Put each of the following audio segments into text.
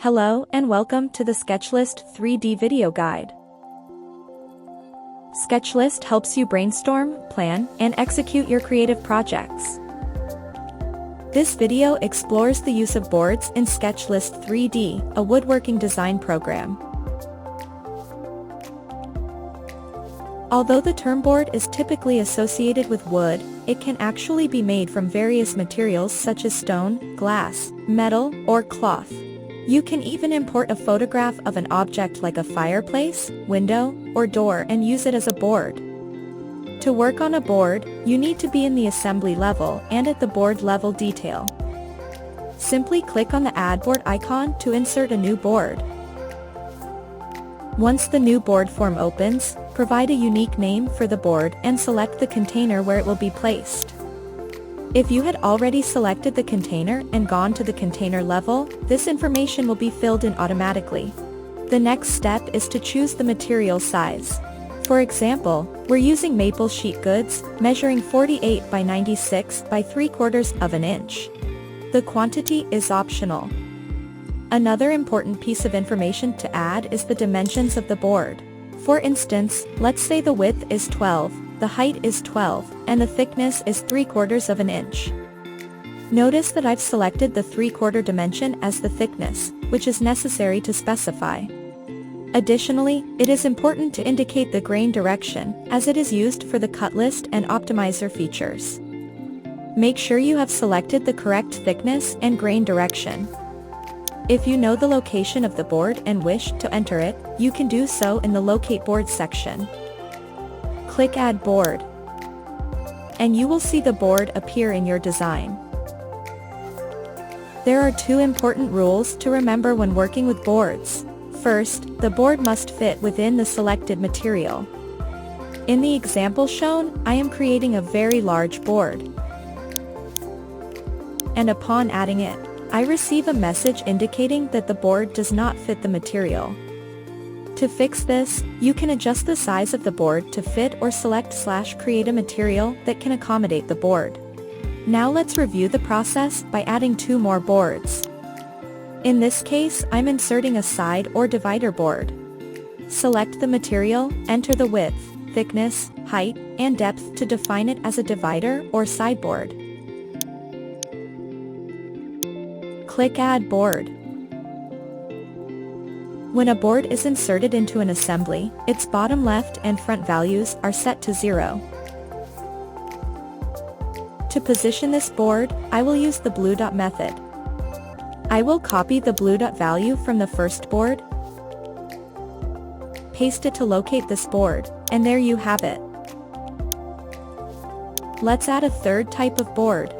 Hello and welcome to the SketchList 3D video guide. SketchList helps you brainstorm, plan, and execute your creative projects. This video explores the use of boards in SketchList 3D, a woodworking design program. Although the term board is typically associated with wood, it can actually be made from various materials such as stone, glass, metal, or cloth. You can even import a photograph of an object like a fireplace, window, or door and use it as a board. To work on a board, you need to be in the assembly level and at the board level detail. Simply click on the Add Board icon to insert a new board. Once the new board form opens, provide a unique name for the board and select the container where it will be placed. If you had already selected the container and gone to the container level, this information will be filled in automatically. The next step is to choose the material size. For example, we're using maple sheet goods, measuring 48 by 96 by 3/4 of an inch. The quantity is optional. Another important piece of information to add is the dimensions of the board. For instance, let's say the width is 12, the height is 12, and the thickness is 3/4 of an inch. Notice that I've selected the 3/4 dimension as the thickness, which is necessary to specify. Additionally, it is important to indicate the grain direction, as it is used for the cut list and optimizer features. Make sure you have selected the correct thickness and grain direction. If you know the location of the board and wish to enter it, you can do so in the Locate Board section. Click Add Board, and you will see the board appear in your design. There are two important rules to remember when working with boards. First, the board must fit within the selected material. In the example shown, I am creating a very large board. And upon adding it, I receive a message indicating that the board does not fit the material. To fix this, you can adjust the size of the board to fit or select/create a material that can accommodate the board. Now let's review the process by adding two more boards. In this case, I'm inserting a side or divider board. Select the material, enter the width, thickness, height, and depth to define it as a divider or sideboard. Click Add Board. When a board is inserted into an assembly, its bottom left and front values are set to 0. To position this board, I will use the blue dot method. I will copy the blue dot value from the first board, paste it to locate this board, and there you have it. Let's add a third type of board.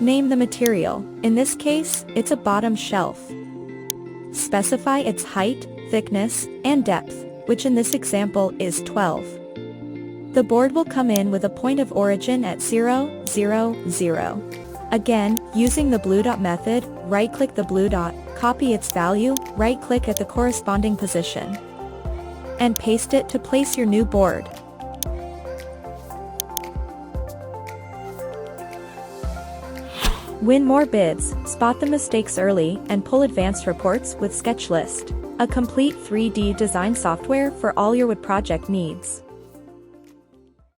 Name the material, in this case, it's a bottom shelf. Specify its height, thickness, and depth, which in this example is 12. The board will come in with a point of origin at 0, 0, 0. Again, using the blue dot method, right-click the blue dot, copy its value, right-click at the corresponding position, and paste it to place your new board. Win more bids, spot the mistakes early, and pull advanced reports with SketchList, a complete 3D design software for all your wood project needs.